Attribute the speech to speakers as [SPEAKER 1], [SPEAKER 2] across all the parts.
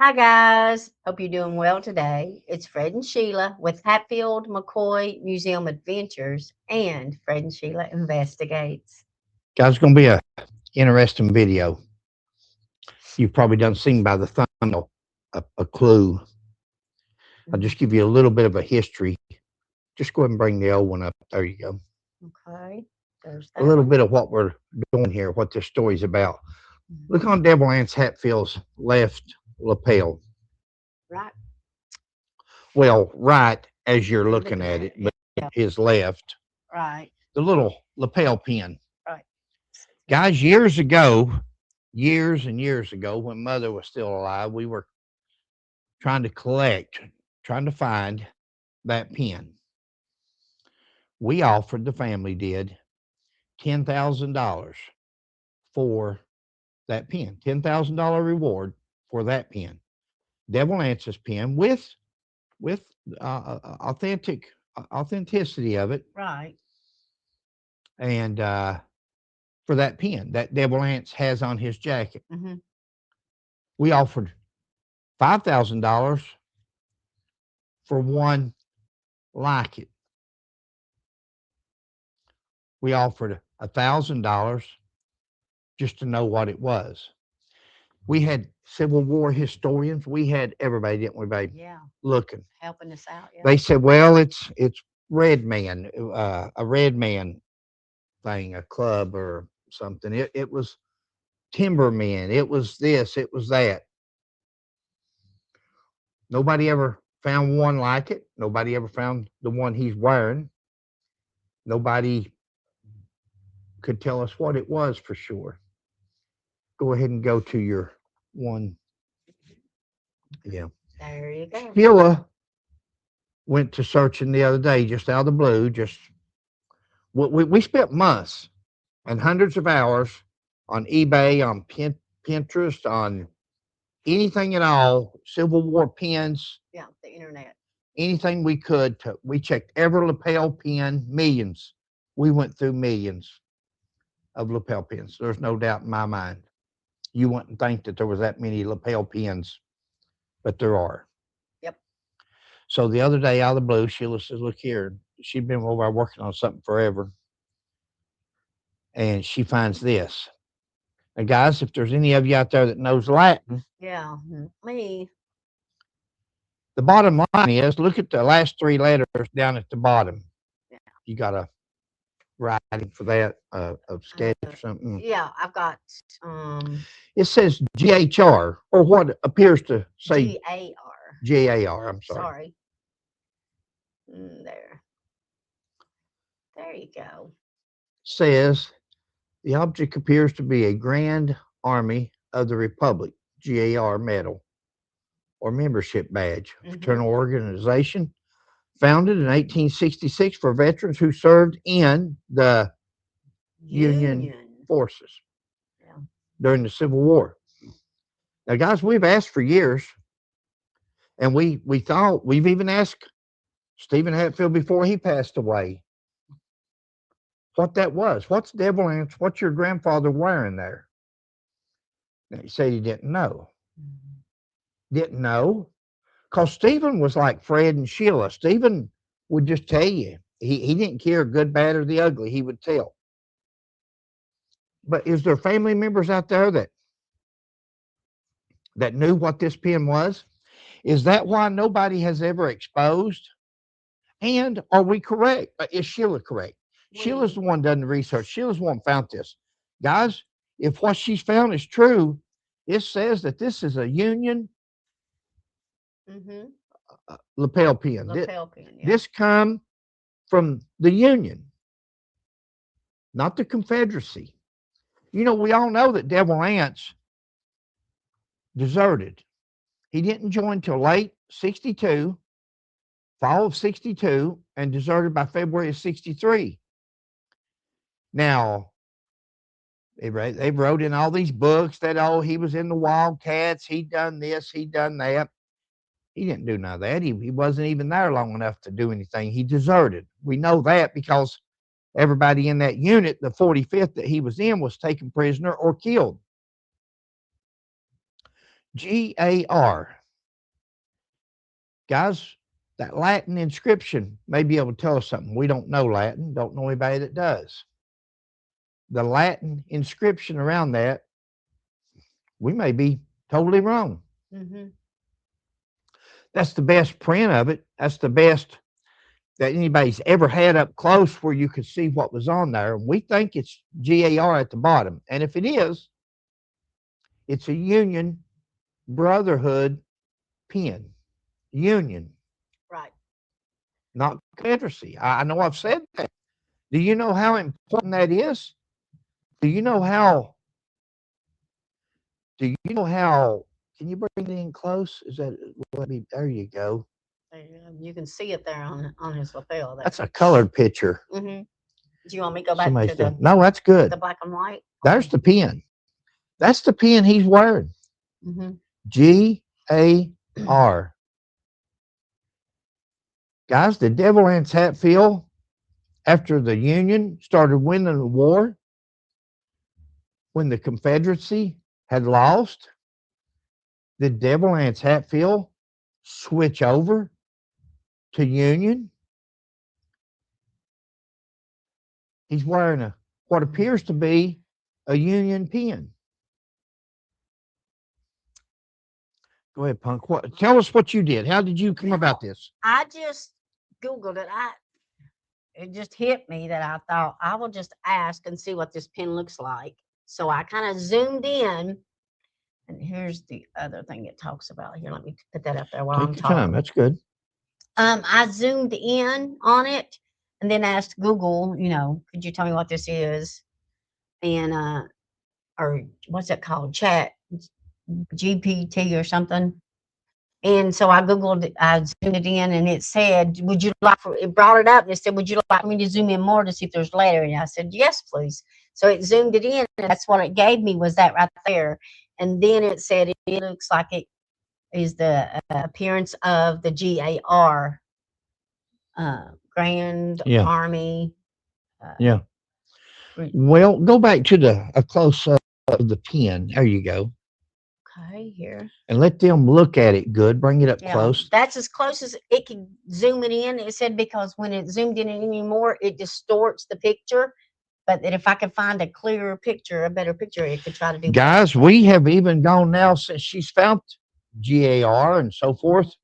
[SPEAKER 1] Hi, guys. Hope you're doing well today. It's Fred and Sheila with Hatfield McCoy Museum Adventures and Fred and Sheila Investigates.
[SPEAKER 2] Guys, it's going to be a interesting video. You've probably done seen by the thumbnail a clue. I'll just give you a little bit of a history. Just go ahead and bring the old one up. There you go.
[SPEAKER 1] Okay. There's
[SPEAKER 2] A
[SPEAKER 1] that
[SPEAKER 2] little
[SPEAKER 1] one.
[SPEAKER 2] bit of what we're doing here, what this story's about. Look on Devil Anse Hatfield's left lapel.
[SPEAKER 1] Right.
[SPEAKER 2] Well, right as you're
[SPEAKER 1] You're
[SPEAKER 2] looking
[SPEAKER 1] looking
[SPEAKER 2] at
[SPEAKER 1] at
[SPEAKER 2] it,
[SPEAKER 1] it.
[SPEAKER 2] but
[SPEAKER 1] Yeah.
[SPEAKER 2] his left,
[SPEAKER 1] Right.
[SPEAKER 2] the little lapel pin.
[SPEAKER 1] Right.
[SPEAKER 2] Guys, years ago, years and years ago, when Mother was still alive, we were trying to collect, trying to find that pin. We offered, the family did, $10,000 for that pin. $10,000 reward for that pin. Devil Anse's pin with authenticity of it,
[SPEAKER 1] Right.
[SPEAKER 2] and for that pin that Devil Anse has on his jacket.
[SPEAKER 1] Mm-hmm.
[SPEAKER 2] We offered $5,000 for one like it. We offered $1,000 just to know what it was. We had Civil War historians. We had everybody, didn't we, babe?
[SPEAKER 1] Yeah.
[SPEAKER 2] Looking.
[SPEAKER 1] Helping us out. Yeah.
[SPEAKER 2] They said, well, it's red man, a red man thing, a club or something. It was timbermen. It was this. It was that. Nobody ever found one like it. Nobody ever found the one he's wearing. Nobody could tell us what it was for sure. Go ahead and go to your one. Yeah.
[SPEAKER 1] There you go.
[SPEAKER 2] Sheila went to searching the other day, just out of the blue. Just we spent months and hundreds of hours on eBay, on Pinterest, on anything at all, Civil War pins,
[SPEAKER 1] Yeah. The internet.
[SPEAKER 2] anything we could. We checked every lapel pin, millions. We went through millions of lapel pins. There's no doubt in my mind. You wouldn't think that there was that many lapel pins, but there are.
[SPEAKER 1] Yep.
[SPEAKER 2] So the other day, out of the blue, Sheila says, look here. She'd been over working on something forever. And she finds this. Now, guys, if there's any of you out there that knows Latin,
[SPEAKER 1] Yeah. Me.
[SPEAKER 2] the bottom line is look at the last three letters down at the bottom.
[SPEAKER 1] Yeah.
[SPEAKER 2] You got a writing for that, a sketch or something.
[SPEAKER 1] Yeah. I've got
[SPEAKER 2] It says GHR, or what appears to say
[SPEAKER 1] GAR.
[SPEAKER 2] GAR. I'm sorry.
[SPEAKER 1] Sorry. There. There you go.
[SPEAKER 2] Says the object appears to be a Grand Army of the Republic, GAR medal or membership badge, fraternal organization founded in 1866 for veterans who served in the Union forces during the Civil War. Now, guys, we've asked for years, and we thought, we've even asked Stephen Hatfield before he passed away what that was. What's Devil Anse? What's your grandfather wearing there? Now, he said he didn't know. Didn't know. Because Stephen was like Fred and Sheila. Stephen would just tell you. He didn't care good, bad, or the ugly. He would tell. But is there family members out there that knew what this pin was? Is that why nobody has ever exposed? And are we correct? Is Sheila correct? Sheila's the one done the research. Sheila's the one found this. Guys, if what she's found is true, it says that this is a Union lapel pin.
[SPEAKER 1] Lapel pin. Yeah.
[SPEAKER 2] This come from the Union, not the Confederacy. You know, we all know that Devil Anse deserted. He didn't join till late 62, fall of 62, and deserted by February of 63. Now, they wrote in all these books that, oh, he was in the Wildcats, he done this, he done that. He didn't do none of that. He wasn't even there long enough to do anything. He deserted. We know that because everybody in that unit, the 45th that he was in, was taken prisoner or killed. GAR. Guys, that Latin inscription may be able to tell us something. We don't know Latin, don't know anybody that does. The Latin inscription around that, we may be totally wrong.
[SPEAKER 1] Mm-hmm.
[SPEAKER 2] That's the best print of it. That's the best that anybody's ever had up close where you could see what was on there. And we think it's GAR at the bottom. And if it is, it's a Union Brotherhood pin. Union,
[SPEAKER 1] Right.
[SPEAKER 2] not Confederacy. I know I've said that. Do you know how important that is? Do you know how? Do you know how? Can you bring it in close? Is that? Let me. There you go.
[SPEAKER 1] You can see it there on his lapel there.
[SPEAKER 2] That's a colored picture.
[SPEAKER 1] Mm-hmm. Do you want me to go back
[SPEAKER 2] Somebody's
[SPEAKER 1] to
[SPEAKER 2] done. No, that's good.
[SPEAKER 1] the black and white?
[SPEAKER 2] There's the pin. That's the pin he's wearing.
[SPEAKER 1] Mm-hmm.
[SPEAKER 2] GAR. Guys, the Devil Anse Hatfield, after the Union started winning the war, when the Confederacy had lost, the Devil Anse Hatfield switch over to Union. He's wearing what appears to be a Union pin. Go ahead, Punk. Tell us what you did. How did you come about this?
[SPEAKER 1] I just Googled it. It just hit me that I thought I will just ask and see what this pin looks like. So I kind of zoomed in, and here's the other thing it talks about. Here, let me put that up there while I'm
[SPEAKER 2] Take your time.
[SPEAKER 1] talking.
[SPEAKER 2] That's good.
[SPEAKER 1] I zoomed in on it and then asked Google, could you tell me what this is? And or what's it called? Chat GPT or something. And so I Googled it, I zoomed it in and it said, would you like for it brought it up and it said, would you like me to zoom in more to see if there's letter? And I said, yes, please. So it zoomed it in and that's what it gave me was that right there. And then it said it looks like it is the appearance of the GAR, Grand
[SPEAKER 2] Yeah.
[SPEAKER 1] Army.
[SPEAKER 2] Yeah. Well, go back to a close up of the pin. There you go.
[SPEAKER 1] Okay, here.
[SPEAKER 2] And let them look at it good. Bring it up close.
[SPEAKER 1] That's as close as it can zoom it in. It said because when it zoomed in anymore, it distorts the picture. But that if I could find a clearer picture, a better picture, it could try to do
[SPEAKER 2] Guys, we have even gone now since she's found GAR and so forth.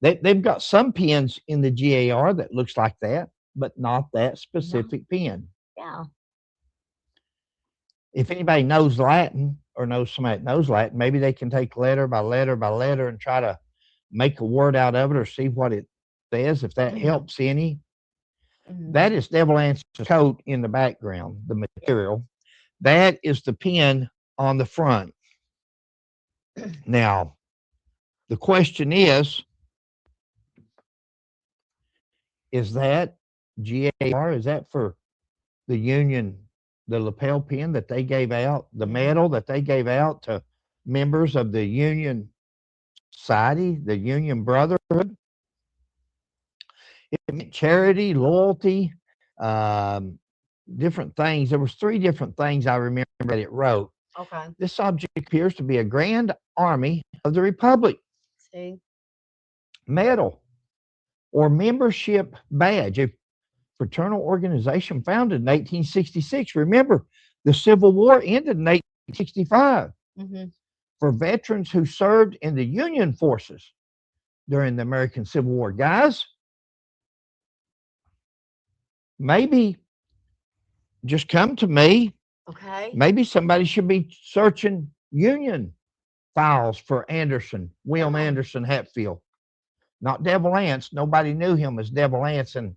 [SPEAKER 2] They've got some pins in the GAR that looks like that, but not that specific pin.
[SPEAKER 1] Yeah.
[SPEAKER 2] If anybody knows Latin or knows somebody that knows Latin, maybe they can take letter by letter by letter and try to make a word out of it or see what it says, if that helps any. That is Devil Anse's coat in the background, the material. That is the pin on the front. Now, the question is that GAR? Is that for the Union, the lapel pin that they gave out, the medal that they gave out to members of the Union Society, the Union Brotherhood? It meant charity, loyalty, different things. There was 3 different things I remember that it wrote.
[SPEAKER 1] Okay.
[SPEAKER 2] This object appears to be a Grand Army of the Republic.
[SPEAKER 1] See?
[SPEAKER 2] Medal or membership badge, a fraternal organization founded in 1866. Remember, the Civil War ended in 1865 for veterans who served in the Union forces during the American Civil War. Guys, maybe just come to me.
[SPEAKER 1] Okay.
[SPEAKER 2] Maybe somebody should be searching Union files for Anderson, William Anderson Hatfield. Not Devil Anse. Nobody knew him as Devil Anse in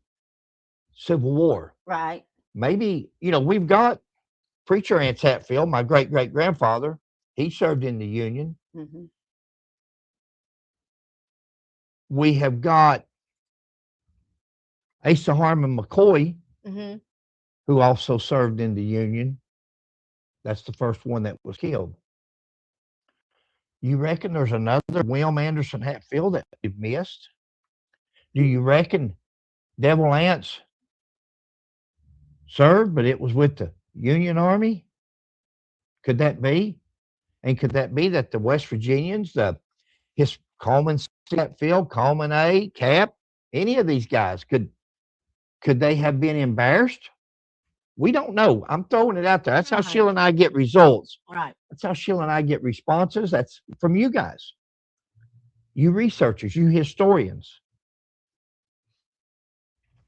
[SPEAKER 2] Civil War.
[SPEAKER 1] Right.
[SPEAKER 2] Maybe, we've got Preacher Anse Hatfield, my great-great-grandfather. He served in the Union. We have got Asa Harmon McCoy, who also served in the Union. That's the first one that was killed. You reckon there's another William Anderson Hatfield that we've missed? Do you reckon Devil Anse served, but it was with the Union Army? Could that be? And could that be that the West Virginians, his Coleman, Hatfield, Coleman A, Cap, any of these guys, could they have been embarrassed? We don't know. I'm throwing it out there. That's how
[SPEAKER 1] Right.
[SPEAKER 2] Sheila and I get results.
[SPEAKER 1] Right.
[SPEAKER 2] That's how Sheila and I get responses. That's from you guys, you researchers, you historians.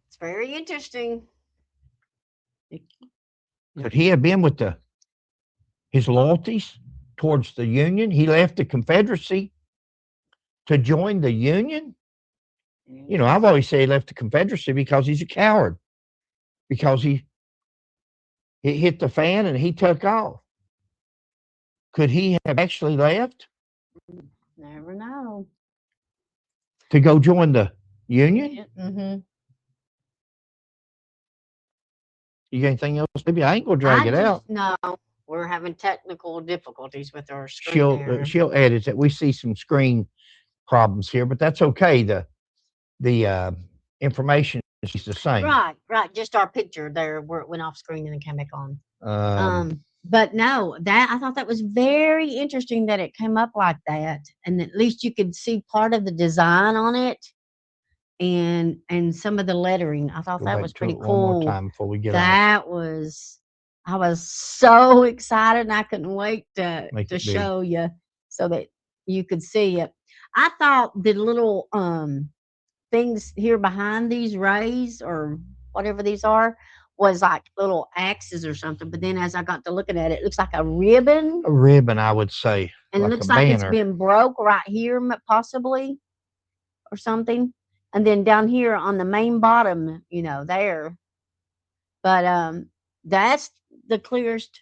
[SPEAKER 1] It's very interesting.
[SPEAKER 2] Could he have been with his loyalties towards the Union? He left the Confederacy to join the Union. You know, I've always said he left the Confederacy because he's a coward, because he hit the fan and he took off. Could he have actually left
[SPEAKER 1] Never know.
[SPEAKER 2] to go join the Union?
[SPEAKER 1] Mm-hmm.
[SPEAKER 2] You got anything else? Maybe I ain't gonna drag it out.
[SPEAKER 1] No, we're having technical difficulties with our screen.
[SPEAKER 2] She'll edit it. We see some screen problems here, but that's okay. The information is the same.
[SPEAKER 1] Right. Just our picture there where it went off screen and then came back on. But no, that I thought that was very interesting that it came up like that, and at least you could see part of the design on it, and some of the lettering. I thought that was pretty cool.
[SPEAKER 2] One more time before we get
[SPEAKER 1] that was. I was so excited, and I couldn't wait to show you so that you could see it. I thought the little things here behind these rays or whatever these are was like little axes or something. But then as I got to looking at it, it looks like a ribbon.
[SPEAKER 2] A ribbon, I would say.
[SPEAKER 1] And
[SPEAKER 2] like
[SPEAKER 1] it looks like it's been broke right here, possibly, or something. And then down here on the main bottom, there. But that's the clearest.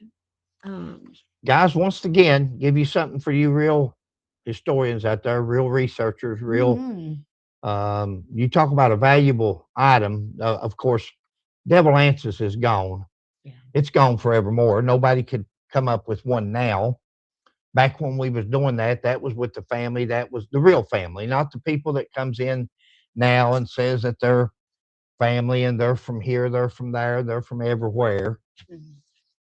[SPEAKER 2] Guys, once again, give you something for you real historians out there, real researchers, real. You talk about a valuable item. Of course, Devil Anse is gone. Yeah. It's gone forevermore. Nobody could come up with one now. Back when we was doing that, that was with the family. That was the real family, not the people that comes in now and says that they're family and they're from here, they're from there, they're from everywhere. Mm-hmm.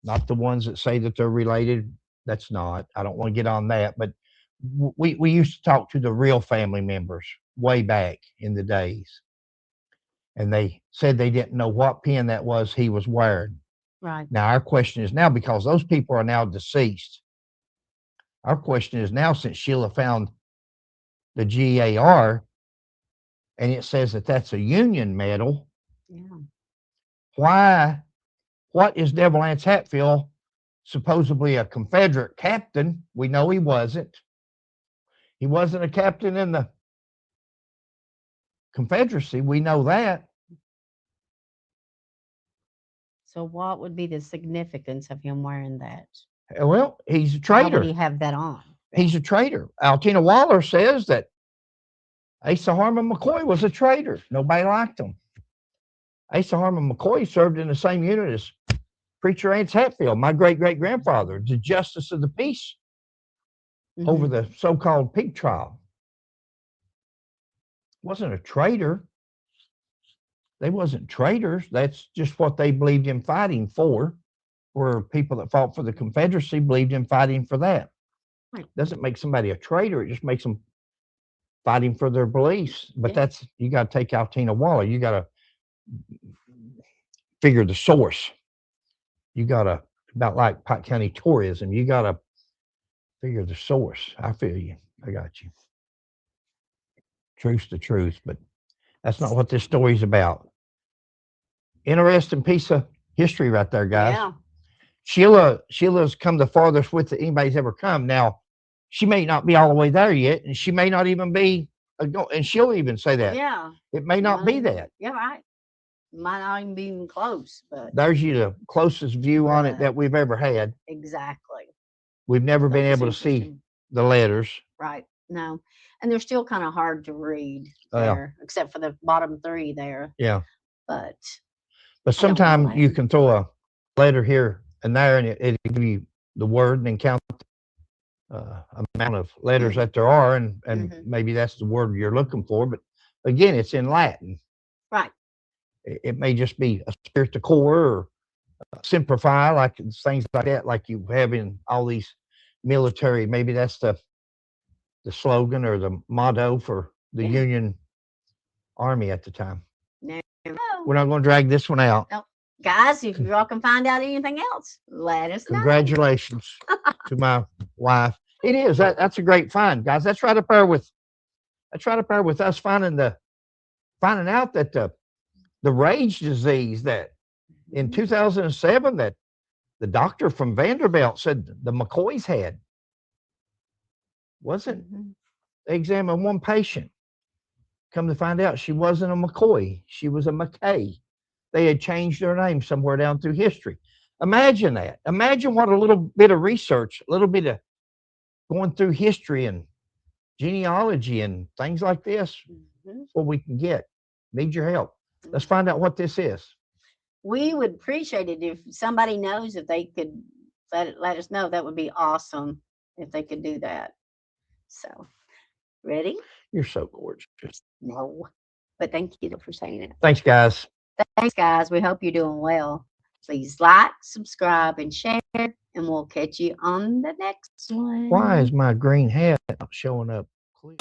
[SPEAKER 2] Not the ones that say that they're related. That's not. I don't want to get on that. But we used to talk to the real family members way back in the days. And they said they didn't know what pin that was he was wearing.
[SPEAKER 1] Right.
[SPEAKER 2] Now, our question is now, because those people are now deceased, our question is now, since Sheila found the GAR, and it says that that's a Union medal, what is Devil Anse Hatfield, supposedly a Confederate captain? We know he wasn't. He wasn't a captain in the Confederacy. We know that.
[SPEAKER 1] So what would be the significance of him wearing that?
[SPEAKER 2] Well, he's a traitor.
[SPEAKER 1] Why would he have that on?
[SPEAKER 2] He's a traitor. Altina Waller says that Asa Harmon McCoy was a traitor. Nobody liked him. Asa Harmon McCoy served in the same unit as Preacher Anse Hatfield, my great-great-grandfather, the justice of the peace over the so-called pig trial. Wasn't a traitor. They wasn't traitors. That's just what they believed in fighting for. Where people that fought for the Confederacy believed in fighting for that. Right. Doesn't make somebody a traitor. It just makes them fighting for their beliefs. But that's, you got to take out Tina Waller. You got to figure the source. You got to, about like Pike County tourism, you got to figure the source. I feel you. I got you. Truth's the truth, but that's not what this story's about. Interesting piece of history right there, guys. Yeah. Sheila's come the farthest with that anybody's ever come. Now, she may not be all the way there yet, and she may not even be, and she'll even say that.
[SPEAKER 1] Yeah.
[SPEAKER 2] It may not be that.
[SPEAKER 1] Yeah, right. Might not even be even close, but
[SPEAKER 2] there's the closest view on it that we've ever had.
[SPEAKER 1] Exactly.
[SPEAKER 2] We've never been able to see the letters.
[SPEAKER 1] Right. No. And they're still kind of hard to read there, except for the bottom three there.
[SPEAKER 2] Yeah.
[SPEAKER 1] But
[SPEAKER 2] sometimes you can throw a letter here and there, and it'll give you the word and then count amount of letters that there are, and maybe that's the word you're looking for. But again, it's in Latin.
[SPEAKER 1] Right.
[SPEAKER 2] It may just be a spirit decor or simplify, like things like that, like you have in all these military. Maybe that's the slogan or the motto for the
[SPEAKER 1] Yeah.
[SPEAKER 2] Union Army at the time.
[SPEAKER 1] Never
[SPEAKER 2] We're
[SPEAKER 1] know.
[SPEAKER 2] not going to drag this one out.
[SPEAKER 1] No. Guys, if y'all can find out anything else, let us know.
[SPEAKER 2] Congratulations to my wife. It is that's a great find, guys. That's right up there with us finding out that the rage disease that in 2007 that the doctor from Vanderbilt said the McCoys had wasn't. They examined one patient. Come to find out, she wasn't a McCoy. She was a McKay. They had changed their name somewhere down through history. Imagine that. Imagine what a little bit of research, a little bit of going through history and genealogy and things like this, what we can get. Need your help. Let's find out what this is.
[SPEAKER 1] We would appreciate it if somebody knows if they could let us know. That would be awesome if they could do that. So, ready?
[SPEAKER 2] You're so gorgeous.
[SPEAKER 1] No, but thank you for saying it.
[SPEAKER 2] Thanks, guys.
[SPEAKER 1] Thanks, guys. We hope you're doing well. Please like, subscribe, and share, and we'll catch you on the next one.
[SPEAKER 2] Why is my green hat not showing up clear?